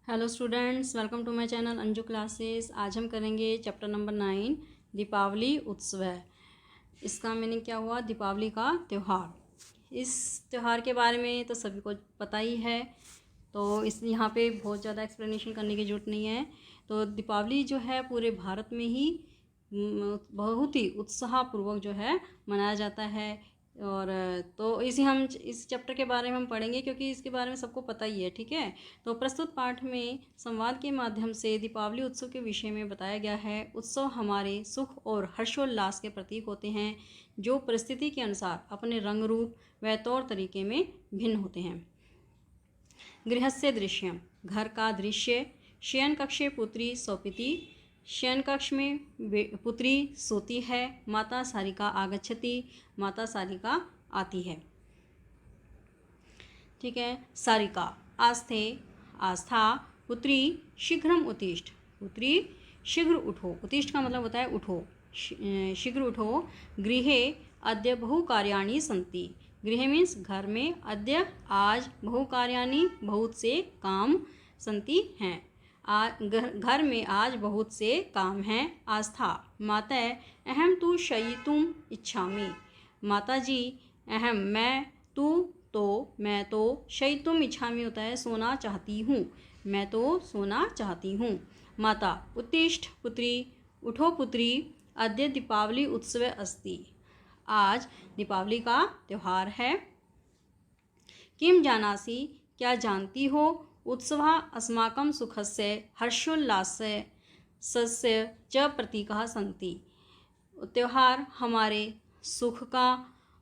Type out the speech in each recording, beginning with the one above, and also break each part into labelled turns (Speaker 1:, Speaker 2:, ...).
Speaker 1: Hello students, welcome to my channel Anju classes. आज हम करेंगे चैप्टर नंबर 9 दीपावली उत्सव। इसका मीनिंग क्या हुआ? दीपावली का त्यौहार। इस त्यौहार के बारे में तो सभी को पता ही है, तो इस यहाँ पे बहुत ज़्यादा एक्सप्लेनेशन करने की ज़रूरत नहीं है। तो दीपावली जो है पूरे भारत में ही बहुत ही उत्साहपूर्वक जो है मनाया जाता है। और तो हम इस चैप्टर के बारे में हम पढ़ेंगे क्योंकि इसके बारे में सबको पता ही है, ठीक है। तो प्रस्तुत पाठ में संवाद के माध्यम से दीपावली उत्सव के विषय में बताया गया है। उत्सव हमारे सुख और हर्षोल्लास के प्रतीक होते हैं, जो परिस्थिति के अनुसार अपने रंग रूप व तौर तरीके में भिन्न होते हैं। गृहस्य दृश्यम, घर का दृश्य। शयन कक्षे पुत्री सोपिति, शयन कक्ष में पुत्री सोती है। माता सारिका आगच्छति, माता सारिका आती है, ठीक है। सारिका आस्थे, आस्था। पुत्री शीघ्रम उत्तिष्ठ, पुत्री शीघ्र उठो। उत्तिष्ठ का मतलब होता है उठो, शीघ्र उठो। गृहे अद्य बहु कार्याणि सन्ति, गृह मीन्स घर में, अद्य आज, बहु कार्याणि बहुत से काम, सन्ति हैं, घर में आज बहुत से काम हैं। आस्था माता अहम तु शयितुम इच्छामि, माता जी अहम मैं, तू तो मैं तो, शयितुम इच्छामि होता है सोना चाहती हूँ, मैं तो सोना चाहती हूँ। माता उत्तिष्ठ पुत्री, उठो पुत्री। अद्य दीपावली उत्सव अस्ति, आज दीपावली का त्यौहार है। किम जानासि, क्या जानती हो। उत्सवः अस्माकं सुखस्य हर्षोल्लासस्य सस्य च प्रतीकः सन्ति, त्यौहार हमारे सुख का,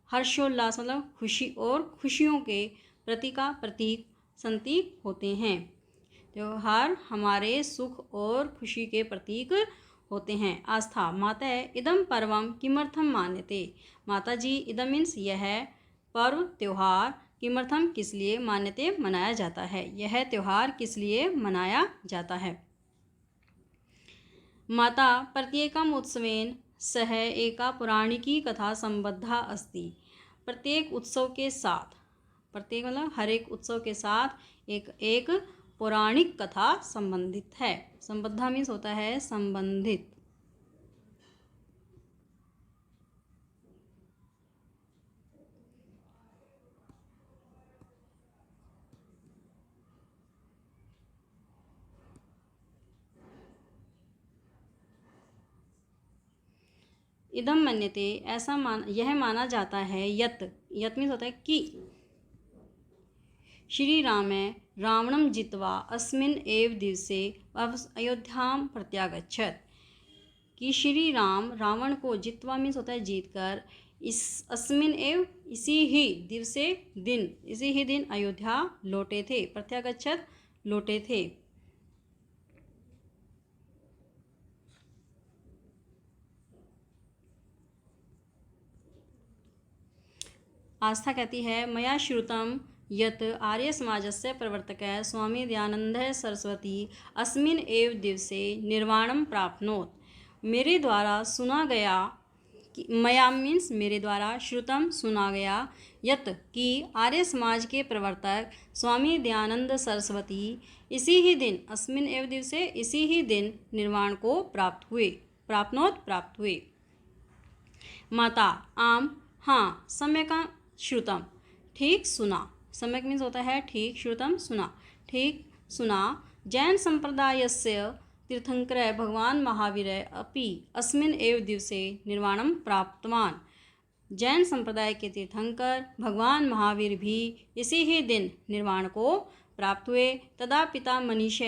Speaker 1: हर्षोल्लास मतलब खुशी और खुशियों के प्रतीक संति होते हैं। त्यौहार हमारे सुख और खुशी के प्रतीक होते हैं। आस्था माता इदम पर्वम किमर्थम मान्यते, माता जी इदम मीन्स यह पर्व त्यौहार, किमर्थम किस लिए, मान्यते मनाया जाता है, यह त्यौहार किस लिए मनाया जाता है। माता प्रत्येकम उत्सवेन सह एका पौराणिकी कथा संबद्धा अस्ति, प्रत्येक उत्सव के साथ, प्रत्येक मतलब हर एक उत्सव के साथ एक पौराणिक कथा संबंधित है। संबद्धा मीन्स होता है संबंधित। इदम मन्यते ऐसा यह माना जाता है। यत मीन्स होता है कि श्री राम रावणं जित्वा अस्मिन् एव दिवसे अयोध्यां प्रत्यागच्छत्, कि श्री राम रावण को जित्वा मीन्स होता है जीत कर, इस अस्मिन् एव इसी ही दिन अयोध्या लौटे थे। प्रत्यागच्छत् लौटे थे। आस्था कहती है मया श्रुतम यत आर्य समाजस्य प्रवर्तकः स्वामी दयानंदः सरस्वती अस्मिन् एव दिवसे निर्वाणं प्राप्नोत, मेरे द्वारा सुना गया, मया मीन्स मेरे द्वारा, श्रुतम सुना गया, यत कि आर्य समाज के प्रवर्तक स्वामी दयानंद सरस्वती इसी ही दिन, अस्मिन् एव दिवसे इसी ही दिन निर्वाण को प्राप्त हुए, प्राप्त हुए। माता आम हाँ, सम्यक श्रुतम ठीक सुना, सम्यक मीन्स होता है ठीक, श्रुतम सुना, ठीक सुना। जैन संप्रदायस्य तीर्थंकर भगवान महावीर अपि अस्मिन् एव दिवसे निर्वाणं प्राप्तवान, जैन संप्रदाय के तीर्थंकर भगवान महावीर भी इसी ही दिन निर्वाण को प्राप्त हुए। तदा पिता मनीष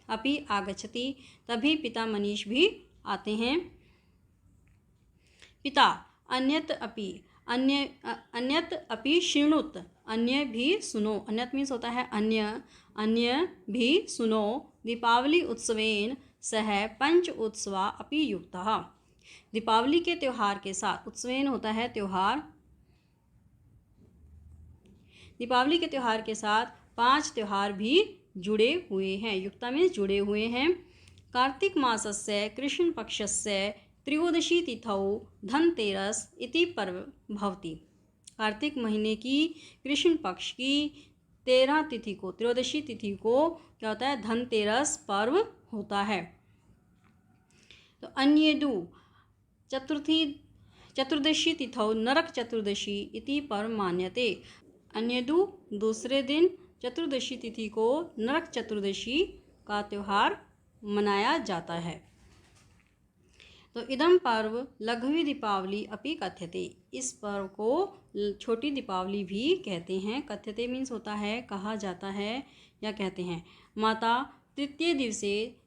Speaker 1: अपि आगच्छति, तभी पिता मनीष भी आते हैं। पिता अन्यत अपि शृणुत, अन्य भी सुनो, अन्यत मीन्स होता है अन्य भी सुनो। दीपावली उत्सवेन सह पंच उत्सवा अपि युक्तः, दीपावली के त्यौहार के साथ, उत्सवेन होता है त्यौहार, दीपावली के त्यौहार के साथ 5 त्यौहार भी जुड़े हुए हैं। युक्ता मीन्स जुड़े हुए हैं। कार्तिक मासस्य कृष्ण पक्षस्य त्रयोदशी तिथौ धनतेरस इति पर्व भवति, कार्तिक महीने की कृष्ण पक्ष की 13 तिथि को, त्रयोदशी तिथि को क्या होता है, धनतेरस पर्व होता है। तो अन्येदु चतुर्दशी तिथौ नरक चतुर्दशी इति पर्व मान्यते। अन्येदु दूसरे दिन चतुर्दशी तिथि को नरक चतुर्दशी का त्यौहार मनाया जाता है। तो इदम पर्व लघवी दीपावली अपि कथ्यते, इस पर्व को छोटी दीपावली भी कहते हैं। कथ्यते मीन्स होता है, कहा जाता है या कहते हैं। माता तृतीय दिवसे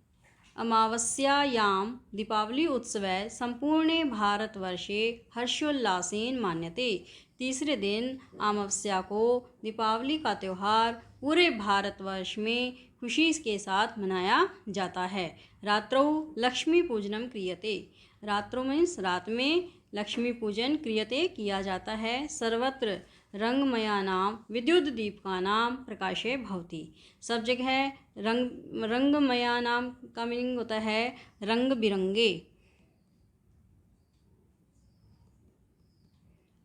Speaker 1: अमावस्यायां दीपावली उत्सवे संपूर्णे भारतवर्षे हर्षोल्लासेन मान्यते। तीसरे दिन अमावस्या को दीपावली का त्यौहार पूरे भारतवर्ष में खुशी के साथ मनाया जाता है। रात्रौ लक्ष्मी पूजनम क्रियते, रात्रों मीन्स रात में लक्ष्मी पूजन क्रियते किया जाता है। सर्वत्र रंगमयानां विद्युत दीपकानां प्रकाशे भवति, सब जगह रंगमयानां का मीनिंग होता है रंग बिरंगे,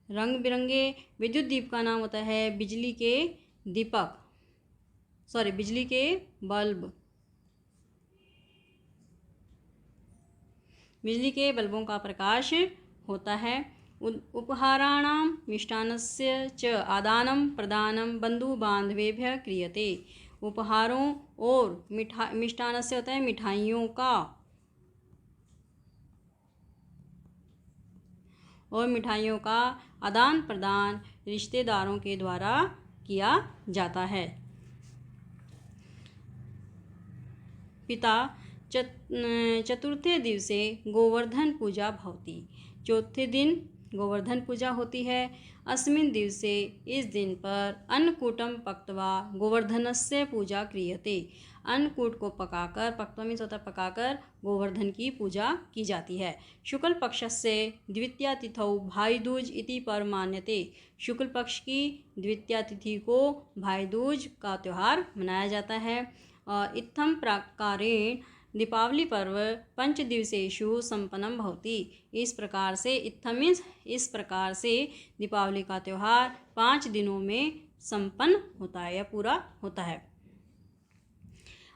Speaker 1: रंग बिरंगे। विद्युत दीप का नाम होता है बिजली के दीपक, बिजली के बल्ब, बिजली के बल्बों का प्रकाश होता है। उपहाराणां मिष्टान्नस्य च आदानं प्रदानं बंधु बांधवेभ्यः क्रियते। उपहारों और मिष्टान्न से होता है मिठाइयों का, और मिठाइयों का आदान प्रदान रिश्तेदारों के द्वारा किया जाता है। पिता चतुर्थे दिवसे गोवर्धन पूजा भवति, चौथे दिन गोवर्धन पूजा होती है। अस्मिन् दिवसे, इस दिन पर अन्नकूटं पक्त्वा गोवर्धनस्य पूजा क्रियते, अन्नकूट को पकाकर, पक्त्वा मीन्स होता है पकाकर, गोवर्धन की पूजा की जाती है। शुक्ल पक्षस्य द्वितीया तिथौ भाई दूज इति पर्व मान्यते, शुक्ल पक्ष की द्वितीया तिथि को भाई दूज का त्यौहार मनाया जाता है। इत्थं प्रकारेण दीपावली पर्व पंचदिवसेषु संपन्नं भवति, इस प्रकार से, इत्थं मीन्स इस प्रकार से दीपावली का त्यौहार 5 दिनों में संपन्न होता है या पूरा होता है।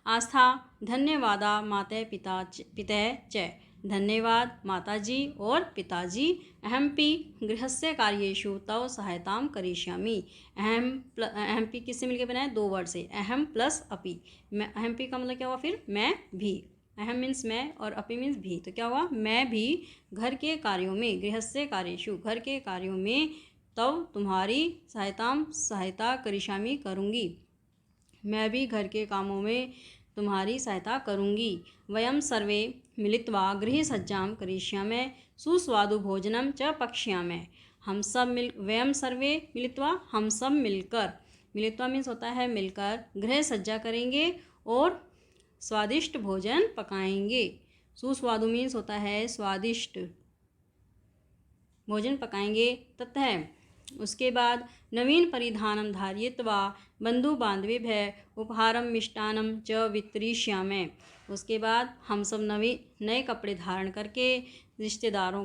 Speaker 1: आस्था धन्यवादा माता पिता च, धन्यवाद माताजी और पिताजी। अहमपि गृहस्य कार्येषु तव सहायतां करिष्यामि, अहमपि किससे मिलकर बना है, 2 वर्ड से, अहम प्लस अपि। मैं, अहमपि का मतलब क्या हुआ फिर, मैं भी, अहम मीन्स मैं और अपि मीन्स भी, तो क्या हुआ, मैं भी घर के कार्यों में, गृहस्य कार्येषु घर के कार्यों में, तव तुम्हारी सहायता करिष्यामि करूँगी, मैं भी घर के कामों में तुम्हारी सहायता करूँगी। वयं सर्वे मिलित्वा गृहसज्जां करिष्यामः सुस्वादु भोजनं च पक्ष्यामः, वयं सर्वे मिलित्वा, हम सब मिलकर, मिलित्वा मीन्स होता है मिलकर, गृह सज्जा करेंगे और स्वादिष्ट भोजन पकाएंगे। सुस्वादु मीन्स होता है स्वादिष्ट भोजन पकाएंगे। तथा उसके बाद नवीन परिधानं धारयित्वा बंधु बांधवेभ्यः उपहारं मिष्टान्नं च वितरिष्यामः, उसके बाद हम सब नए कपड़े धारण करके रिश्तेदारों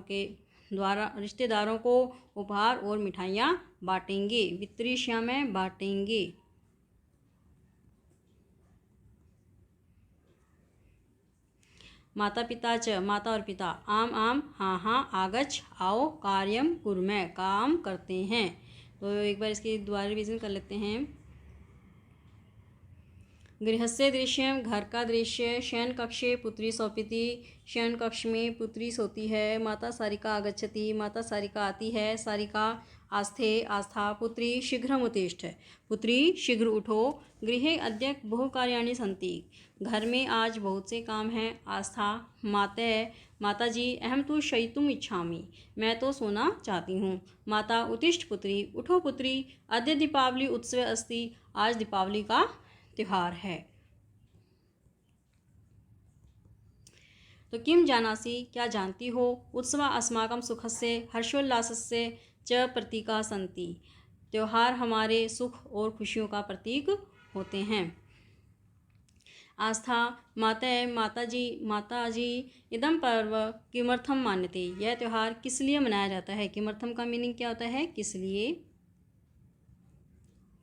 Speaker 1: को उपहार और मिठाइयाँ बांटेंगे। वितरिष्यामः बांटेंगे। माता पिता च, माता और पिता, आम आम हाँ हाँ, आगच्छ आओ, कार्यम कुर्मः काम करते हैं। तो एक बार इसकी दोबारा रिवीजन कर लेते हैं। गृहस्य दृश्यम, घर का दृश्य। शयन कक्षे पुत्री सोपिति, शयन कक्ष में पुत्री सोती है। माता सारिका आगच्छति, माता सारिका आती है। सारिका आस्थे, आस्था। पुत्री शीघ्रमुत्तिष्ठ, पुत्री शीघ्र उठो। गृहे अद्य बहुकार्याणि सन्ति, घर में आज बहुत से काम हैं। आस्था, माताजी, अहम तु शयितुम् इच्छामि, मैं तो सोना चाहती हूँ। माता, उत्तिष्ठ पुत्री, उठो पुत्री, अद्य दीपावली उत्सव अस्ति, आज दीपावली का त्यौहार है। तो किम जानासि, क्या जानती हो, उत्सव अस्माकं सुखस्य हर्षोल्लासस्य च प्रतीका सन्ति, त्यौहार हमारे सुख और खुशियों का प्रतीक होते हैं। आस्था, माताजी, इदम पर्व किमर्थम मान्यते, यह त्यौहार किस लिए मनाया जाता है। किमर्थम का मीनिंग क्या होता है, किस लिए।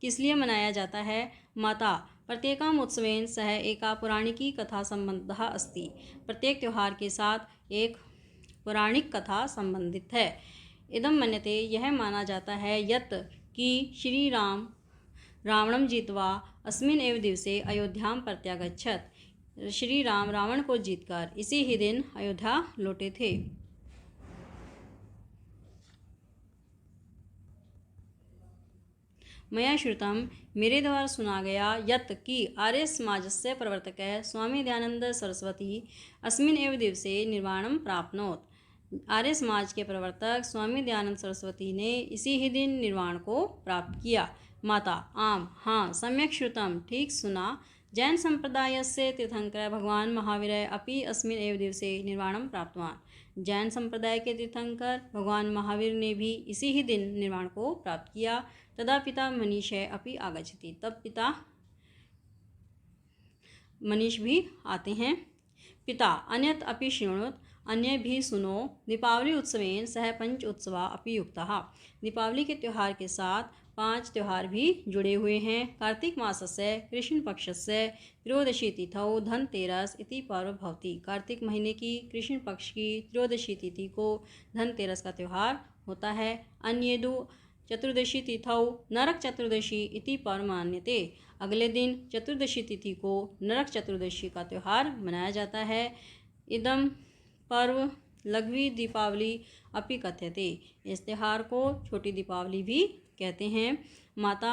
Speaker 1: किस लिए मनाया जाता है? माता, प्रत्येकम् उत्सवेन सह एका पौराणिकी कथा संबंधः अस्ति। प्रत्येक त्यौहार के साथ एक पौराणिक कथा संबंधित है। इदं मन्यते, यह माना जाता है, यत् कि श्री राम रावणं जित्वा अस्मिन् एव दिवसे अयोध्यां प्रत्यागच्छत्। श्री राम रावण को जीतकर इसी ही दिन अयोध्या लौटे थे। मया श्रुतं, मेरे द्वारा सुना गया, यत् कि आर्य समाजस्य प्रवर्तकः स्वामी दयानंद सरस्वती अस्मिन् एव दिवसे निर्वाणं प्राप्नोत्। आर्य समाज के प्रवर्तक स्वामी दयानंद सरस्वती ने इसी ही दिन निर्वाण को प्राप्त किया। माता, आम, हाँ, सम्यक् श्रुतं, ठीक सुना। जैन संप्रदायस्य तीर्थंकर भगवान महावीरः अपि अस्मिन् एव दिवसे निर्वाणं प्राप्तवान्। जैन संप्रदाय के तीर्थंकर भगवान महावीर ने भी इसी ही दिन निर्वाण को प्राप्त किया। तदा पिता मनीषः अपि आगच्छति, तब पिता मनीष भी आते हैं। पिता, अन्यत् अपि शृणोत्, अन्य भी सुनो। दीपावली उत्सवेन सह पंच उत्सवा अपि युक्तः। दीपावली के त्यौहार के साथ 5 त्यौहार भी जुड़े हुए हैं। कार्तिक मासस्य कृष्ण पक्षस्य त्रयोदशी तिथौ धनतेरस इति पर्व भवति। कार्तिक महीने की कृष्ण पक्ष की त्रयोदशी तिथि को धनतेरस का त्यौहार होता है। अन्येदु चतुर्दशी तिथौ नरक चतुर्दशी इति पर्व मान्यते। अगले दिन चतुर्दशी तिथि को नरक चतुर्दशी का त्यौहार मनाया जाता है। इदम पर्व लघवी दीपावली अपि कथ्यते। इस त्यौहार को छोटी दीपावली भी कहते हैं। माता,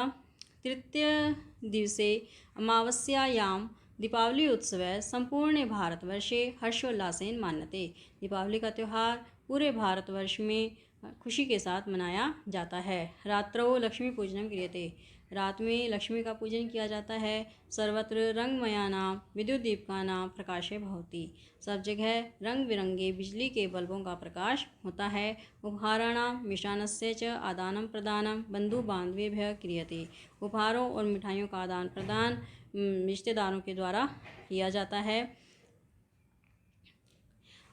Speaker 1: तृतीय दिवसे अमावस्यायां दीपावली उत्सव संपूर्ण भारतवर्षे हर्षोल्लासेन मान्यते। दीपावली का त्यौहार पूरे भारतवर्ष में खुशी के साथ मनाया जाता है। रात्रौ लक्ष्मी पूजनम क्रियते। रात में लक्ष्मी का पूजन किया जाता है। सर्वत्र रंगमयानां विद्युत दीपकानां प्रकाशे भवति। सब जगह रंग बिरंगे बिजली के बल्बों का प्रकाश होता है। उपहाराणां मिष्टान्नस्य च आदानं प्रदानं बंधु बांधवेभ्यः क्रियते। उपहारों और मिठाइयों का आदान प्रदान रिश्तेदारों के द्वारा किया जाता है।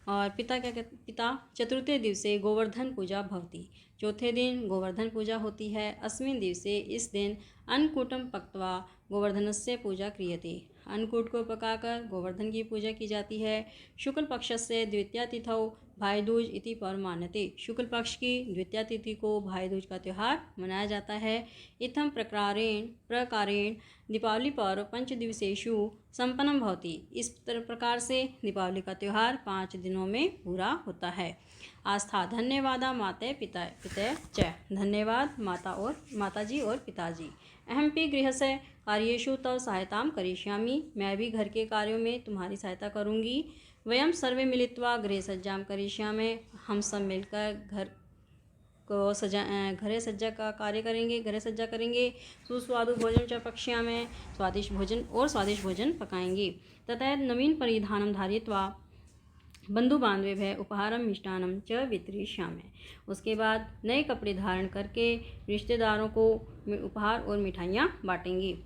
Speaker 1: और पिता चतुर्थे दिवसे गोवर्धन पूजा भवति। चौथे दिन गोवर्धन पूजा होती है। अस्मिन् दिवसे, इस दिन अन्नकूटं पक्त्वा गोवर्धनस्य पूजा क्रियते। अन्नकूट को पकाकर गोवर्धन की पूजा की जाती है। शुक्ल पक्षस्य द्वितीया तिथौ भाई दूज इति पर्व मान्यते। शुक्ल पक्ष की द्वितीया तिथि को भाई दूज का त्यौहार मनाया जाता है। इत्थं प्रकारेण दीपावली पर्व पंचदिवसेषु संपन्नं भवति। इस प्रकार से दीपावली का त्यौहार 5 दिनों में पूरा होता है। आस्था, धन्यवादा माते पिता च। धन्यवाद माताजी और पिताजी। अहमपि गृहस्य कार्येषु तव सहायतां करिष्यामि। मैं भी घर के कार्यों में तुम्हारी सहायता करूँगी। वयं सर्वे मिलित्वा गृह सज्जां करिष्यामि। हम सब मिलकर घरे सज्जा का कार्य करेंगे, घरे सज्जा करेंगे। सुस्वादु भोजन च पक्ष्यामि। स्वादिष्ट भोजन पकाएंगे। ततः नवीन परिधानं धारयित्वा बंधु बांधवेभ्यः उपहारं मिष्टान्नं च वितरिष्यामि। उसके बाद नए कपड़े धारण करके रिश्तेदारों को उपहार और मिठाइयाँ बांटेंगे।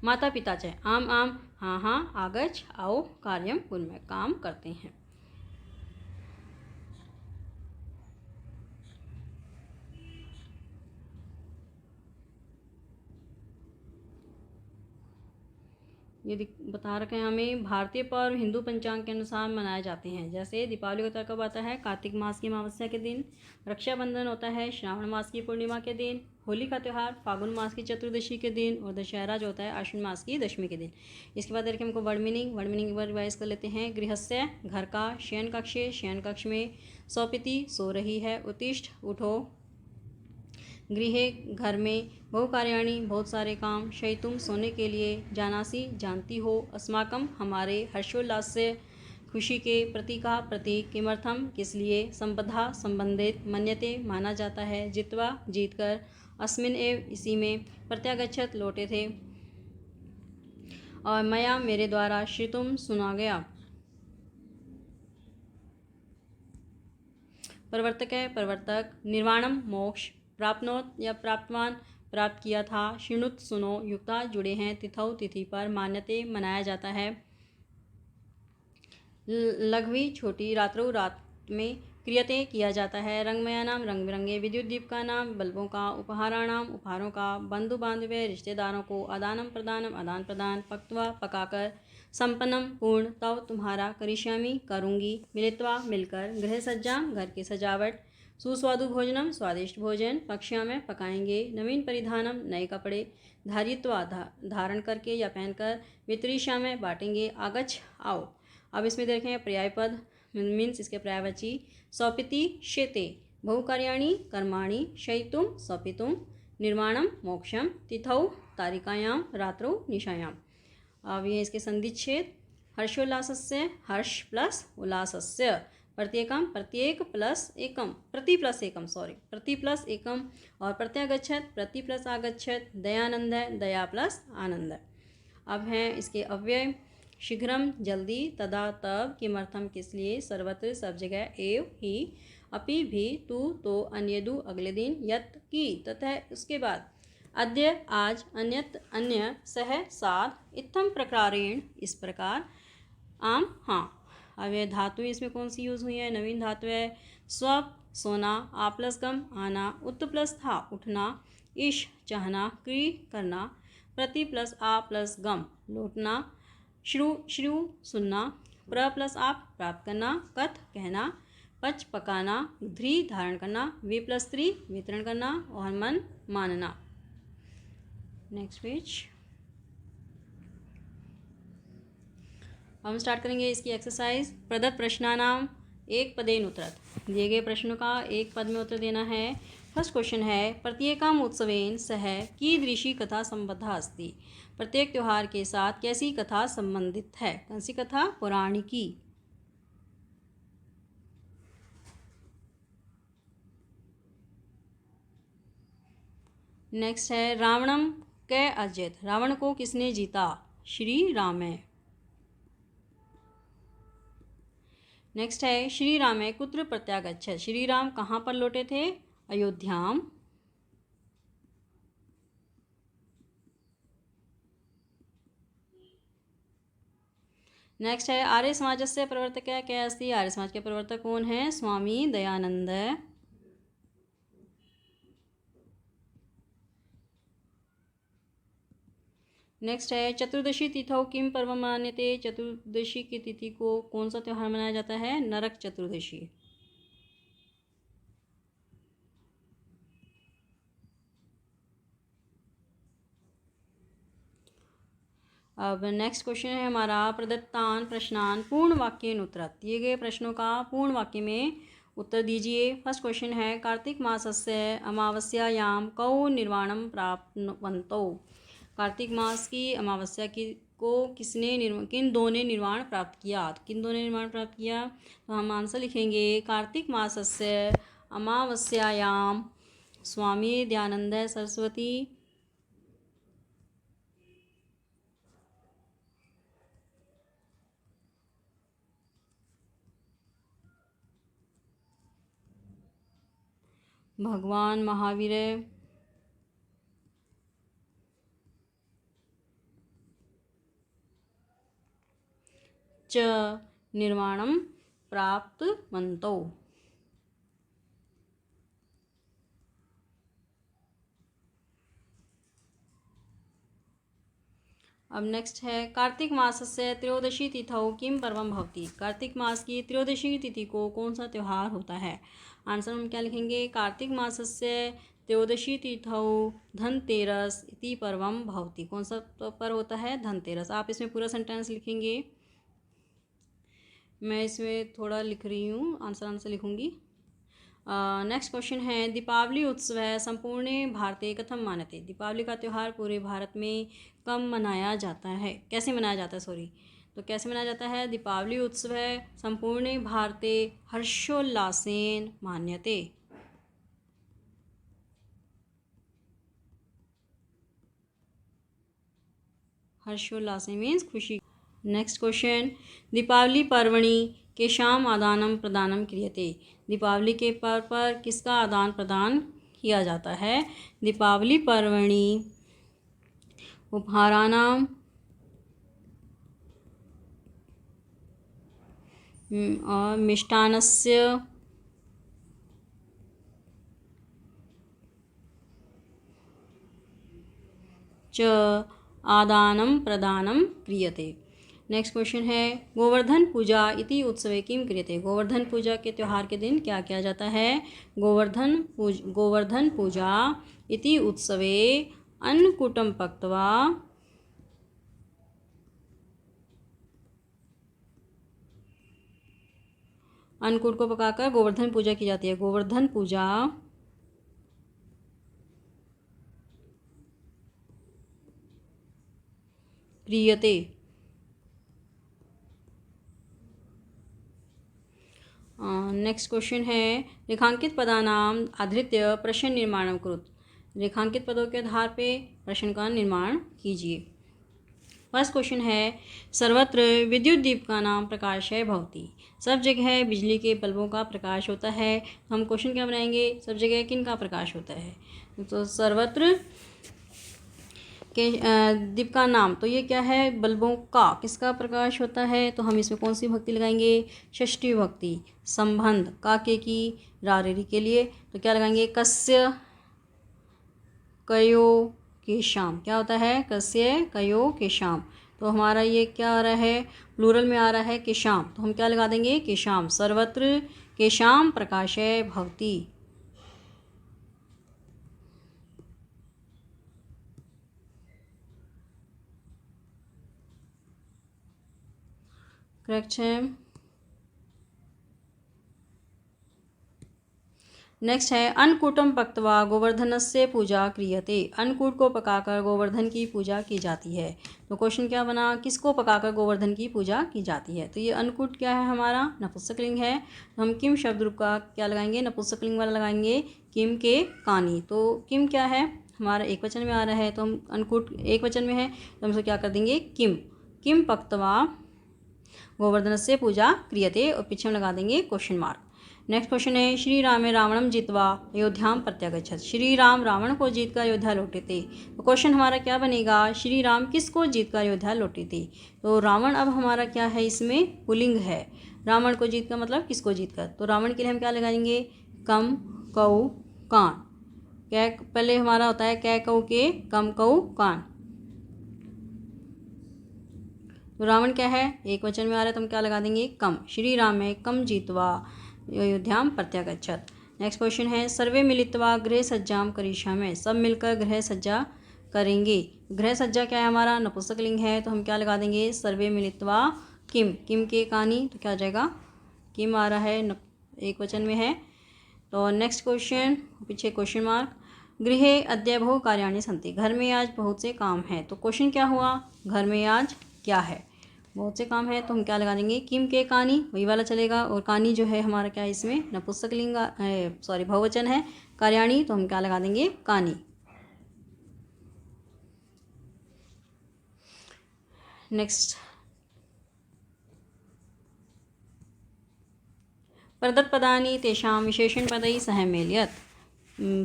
Speaker 1: माता पिता च, आम, हाँ हाँ, आगच्छ, आओ, कार्यं कुर्मः, काम करते हैं। ये बता रखे हैं हमें। भारतीय पर्व हिंदू पंचांग के अनुसार मनाए जाते हैं। जैसे दीपावली का त्यौहार कब आता है? कार्तिक मास की अमावस्या के दिन। रक्षाबंधन होता है श्रावण मास की पूर्णिमा के दिन। होली का त्यौहार फागुन मास की चतुर्दशी के दिन। और दशहरा जो होता है आश्विन मास की दशमी के दिन। इसके बाद देखिए हमको वर्ड मीनिंग एक बार रिवाइज कर लेते हैं। गृहस्य, घर का। शयन कक्ष में। सौपिति, सो रही है। उत्तिष्ठ, उठो। गृहे, घर में। बहुकार्याणि, बहुत सारे काम। शयितुम, सोने के लिए। जानासि, जानती हो। अस्माकं, हमारे। हर्षोल्लास्य, खुशी के। प्रतीका, प्रतीक। किमर्थम, किस लिए। संबद्धा, संबंधित। मन्यते, माना जाता है। जित्वा, जीतकर। अस्मिन् एव, इसी में। प्रत्यागच्छत्, लौटे थे। और मया, मेरे द्वारा। श्रुतुम, सुना गया। प्रवर्तक। निर्वाणम, मोक्ष। प्राप्नोत या प्राप्तवान, प्राप्त किया था। शृणुत, सुनो। युक्ता, जुड़े हैं। तिथौ, तिथि पर। मान्यते, मनाया जाता है। लघवी, छोटी। रात्रौ, रात में। क्रियते किया जाता है। रंगमयानाम रंग बिरंगे विद्युत दीप का नाम, बल्बों का, उपहाराणाम उपहारों का, बंधु बांधव्य रिश्तेदारों को, आदानम प्रदानम आदान प्रदान, पक्त्वा पकाकर, संपन्नम पूर्ण, तव तुम्हारा, करिष्यामि करूँगी, मिलित्वा मिलकर, गृह सज्जा घर की सजावट, सुस्वादु भोजनम स्वादिष्ट भोजन, पक्ष्या में पकाएंगे, नवीन परिधानम नए कपड़े, धारित्वा धारण करके या पहनकर, वितरिष्या में बांटेंगे, आगच्छ आओ। अब इसमें देखें पर्याय पद मीन्स इसके पर्यायवाची, सौपिति शेते, बहुकार्याणि कर्माणि, शयितुम सौपितुम, निर्माणम मोक्षम, तिथौ तारिकायां रात्रौ निशायाम। अब ये इसके संधिच्छेद, हर्षोल्लासस्य हर्ष प्लस उल्लासस्य, प्रत्येकम प्रत्येक प्लस एकम प्रति प्लस एकम प्रति प्लस एकम, और प्रत्यागच्छत प्रति प्लस आगच्छत, दयानंद दया प्लस आनंद। अब हैं इसके अव्यय, शीघ्रम जल्दी, तदा तब, किमर्थम किस लिए, सर्वत्र सब जगह, एव ही, अपि भी, तू तो, अन्यदु अगले दिन, यत की तथा उसके बाद, अद्य आज, अन्यत अन्य, सह साथ, इत्थम प्रकारेण इस प्रकार, आम हाँ। अब यह धातु इसमें कौन सी यूज़ हुई है, नवीन धातु है, स्वप सोना, आ प्लस गम आना, उत प्लस था उठना, इश चाहना, क्री करना, प्रति प्लस आ प्लस गम लौटना, श्रु श्रु सुनना, प्र प्लस आप प्राप्त करना, कथ कहना, पच पकाना, ध्री धारण करना, वी प्लस त्रि वितरण करना, और मन मानना। Next page. हम स्टार्ट करेंगे इसकी एक्सरसाइज। प्रदत्त प्रश्नानाम एक पदेन उत्तरत, दिए गए प्रश्नों का एक पद में उत्तर देना है। फर्स्ट क्वेश्चन है, प्रत्येकम उत्सवेन सह कीदृशी कथा संबद्धा अस्ति, प्रत्येक त्यौहार के साथ कैसी कथा संबंधित है, कौन सी कथा, पौराणिकी। नेक्स्ट है, रावणम कै अजयत, रावण को किसने जीता, श्री राम है। नेक्स्ट है, श्री रामे कुत्र प्रत्यागच्छत, श्री राम कहाँ पर लौटे थे, अयोध्याम। नेक्स्ट है, आर्य समाजस्य प्रवर्तक क्या अस्ति, आर्य समाज के प्रवर्तक कौन है, स्वामी दयानंद। नेक्स्ट है, चतुर्दशी तिथौ किम पर्व मान्यते, चतुर्दशी की तिथि को कौन सा त्यौहार मनाया जाता है, नरक चतुर्दशी। अब नेक्स्ट क्वेश्चन है हमारा, प्रदत्तान प्रश्नान पूर्ण वाक्येन उत्तरत, दिए गए प्रश्नों का पूर्ण वाक्य में उत्तर दीजिए। फर्स्ट क्वेश्चन है, कार्तिक मासस्य अमावस्यायाम कौ निर्वाणम प्राप्तवन्तौ, कार्तिक मास की अमावस्या की को किसने किन दो ने निर्वाण प्राप्त किया, तो किन दो ने निर्वाण प्राप्त किया, तो हम आंसर लिखेंगे, कार्तिक मासस्य अमावस्यायाम स्वामी दयानंद सरस्वती, भगवान महावीर, च निर्वाणम प्राप्तवन्तौ। अब नेक्स्ट है, कार्तिक मासस्य त्रयोदशी तिथौ किम पर्वम भवति, कार्तिक मास की त्रयोदशी तिथि को कौन सा त्यौहार होता है। आंसर हम क्या लिखेंगे, कार्तिक मासस्य त्रयोदशी तिथौ धनतेरस इति पर्वम भवति, कौन सा पर्व होता है, धनतेरस। आप इसमें पूरा सेंटेंस लिखेंगे, मैं इसमें थोड़ा लिख रही हूँ, आंसर लिखूँगी। नेक्स्ट क्वेश्चन है, दीपावली उत्सव संपूर्ण भारते कथम मान्यते, दीपावली का त्यौहार पूरे भारत में कब मनाया जाता है, कैसे मनाया जाता है, सॉरी, तो कैसे मनाया जाता है, दीपावली उत्सव संपूर्ण भारते हर्षोल्लासेन मान्यते। हर्षोल्लासे मीन्स खुशी। नेक्स्ट क्वेश्चन, दीपावली पर्वणि केषाम् आदानं प्रदानं क्रियते, दीपावली के पर्व पर किसका आदान प्रदान किया जाता है, दीपावली पर्वणि उपहाराणाम और मिष्टान्नस्य च आदानं प्रदानं क्रियते। नेक्स्ट क्वेश्चन है गोवर्धन पूजा इति उत्सवे किम क्रियते। गोवर्धन पूजा के त्यौहार के दिन क्या किया जाता है। गोवर्धन पूजा इति उत्सवे अन्नकूटं पक्त्वा अन्नकूट को पकाकर गोवर्धन पूजा की जाती है। गोवर्धन पूजा क्रियते। नेक्स्ट क्वेश्चन है रेखांकित पदानाम आधृत्य प्रश्न निर्माणं कुरुत। रेखांकित पदों के आधार पे प्रश्न का निर्माण कीजिए। फर्स्ट क्वेश्चन है सर्वत्र विद्युत दीपकानां प्रकाशय भवति। सब जगह बिजली के बल्बों का प्रकाश होता है। हम क्वेश्चन क्या बनाएंगे, सब जगह किन का प्रकाश होता है। तो सर्वत्र के दीप का नाम, तो ये क्या है, बल्बों का, किसका प्रकाश होता है। तो हम इसमें कौन सी भक्ति लगाएंगे, षष्ठी भक्ति। संबंध काके की रारेरी के लिए तो क्या लगाएंगे, कस्य कयो के शाम। क्या होता है, कस्य कयो के शाम। तो हमारा ये क्या आ रहा है, प्लूरल में आ रहा है के शाम, तो हम क्या लगा देंगे, के शाम। सर्वत्र के शाम प्रकाशय भवति। करेक्ट है। नेक्स्ट है अन्नकूटं पक्त्वा गोवर्धनस्य पूजा क्रियते। अन्नकूट को पकाकर गोवर्धन की पूजा की जाती है। तो क्वेश्चन क्या बना, किसको पकाकर गोवर्धन की पूजा की जाती है। तो ये अन्नकूट क्या है, हमारा नपुंसकलिंग है। तो हम किम शब्द रूप का क्या लगाएंगे, नपुंसकलिंग वाला लगाएंगे, किम के कानी। तो किम क्या है, हमारा एक वचन में आ रहा है, तो हम अन्नकूट एक वचन में है तो हम इसको क्या कर देंगे, किम। किम पक्त्वा गोवर्धनस्य पूजा क्रियते और पीछे हम लगा देंगे क्वेश्चन मार्क। नेक्स्ट क्वेश्चन है श्री रामे रावणम जित्वा अयोध्याम प्रत्यागच्छत। श्री राम रावण को जीतकर अयोध्या लौटे थे। तो क्वेश्चन हमारा क्या बनेगा, श्री राम किसको जीतकर अयोध्या लौटे थे। तो रावण अब हमारा क्या है, इसमें पुल्लिंग है। रावण को जीतकर मतलब किसको जीतकर। तो रावण के लिए हम क्या लगाएंगे, कम कऊ कान। कै पहले हमारा होता है कै कऊ के कम कऊ कान। तो रावण क्या है, एक वचन में आ रहा है तो हम क्या लगा देंगे, कम। श्री राम है कम जीतवा अयोध्याम प्रत्यागच्छत। नेक्स्ट क्वेश्चन है सर्वे मिलित्वा गृह सज्जाम करिष्यामि। सब मिलकर गृह सज्जा करेंगे। गृह सज्जा क्या है, हमारा नपुंसकलिंग है, तो हम क्या लगा देंगे, सर्वे मिलित्वा किम। किम के कानी, तो क्या आ जाएगा, किम आ रहा है, एक वचन में है। तो नेक्स्ट क्वेश्चन, पीछे क्वेश्चन मार्क। गृहे अद्य बहु कार्याणि सन्ति। घर में आज बहुत से काम हैं। तो क्वेश्चन क्या हुआ, घर में आज क्या है, बहुत से काम है, तो हम क्या लगा देंगे, किम के कानी, वही वाला चलेगा। और कानी जो है हमारा क्या है, इसमें नपुंसकलिंग सॉरी बहुवचन है, कार्याणी, तो हम क्या लगा देंगे, कानी। नेक्स्ट प्रदत्त पदानि तेषां विशेषण पदैः सह मेलयत्।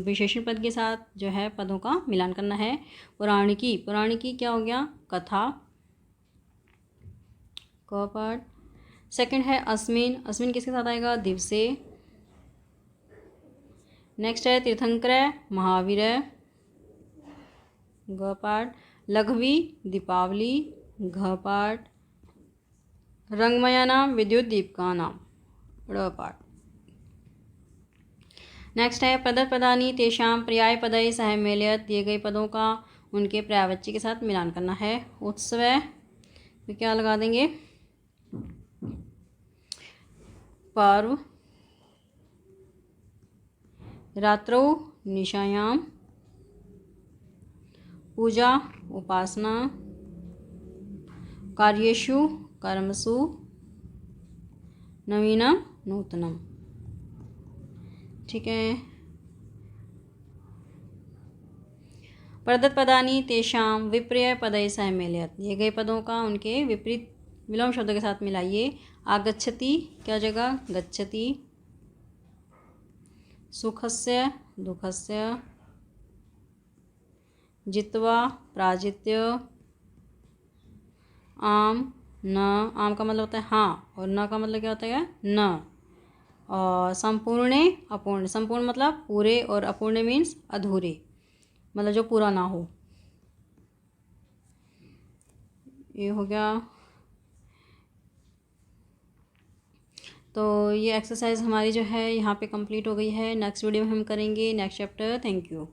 Speaker 1: विशेषण पद के साथ जो है पदों का मिलान करना है। पौराणिकी, पौराणिकी क्या हो गया, कथा, क पार्ट। सेकंड है अस्मिन, अस्मिन किसके साथ आएगा, दिवसे। नेक्स्ट है तीर्थंकर महावीर, ग पार्ट। लघवी दीपावली, घ पार्ट। रंगमयानाम विद्युत दीपकानाम, ड़ पार्ट। नेक्स्ट है प्रदत्त पदानि तेषां पर्याय पदैः सह मेलयत्। दिए गए पदों का उनके पर्यायवाची के साथ मिलान करना है। उत्सव तो क्या लगा देंगे, पर्व। रात्रौ निशायाम, पूजा उपासना। कार्येषु कर्मसु, नवीनम नूतनम। ठीक है। प्रदत्त पदानि तेषां विपर्यय पदैः सह मेलयत्। दिए गए पदों का उनके विपरीत विलोम शब्दों के साथ मिलाइए। आगच्छति क्या जगह, गच्छति। सुखस्य दुखस्य। जित्वा प्राजित्य। आम न, आम का मतलब होता है हाँ, और न का मतलब क्या होता है, न। और संपूर्णे अपूर्ण, संपूर्ण मतलब पूरे, और अपूर्ण मीन्स अधूरे, मतलब जो पूरा ना हो। ये हो गया। तो ये एक्सरसाइज हमारी जो है यहाँ पे कंप्लीट हो गई है। नेक्स्ट वीडियो में हम करेंगे नेक्स्ट चैप्टर। Thank you.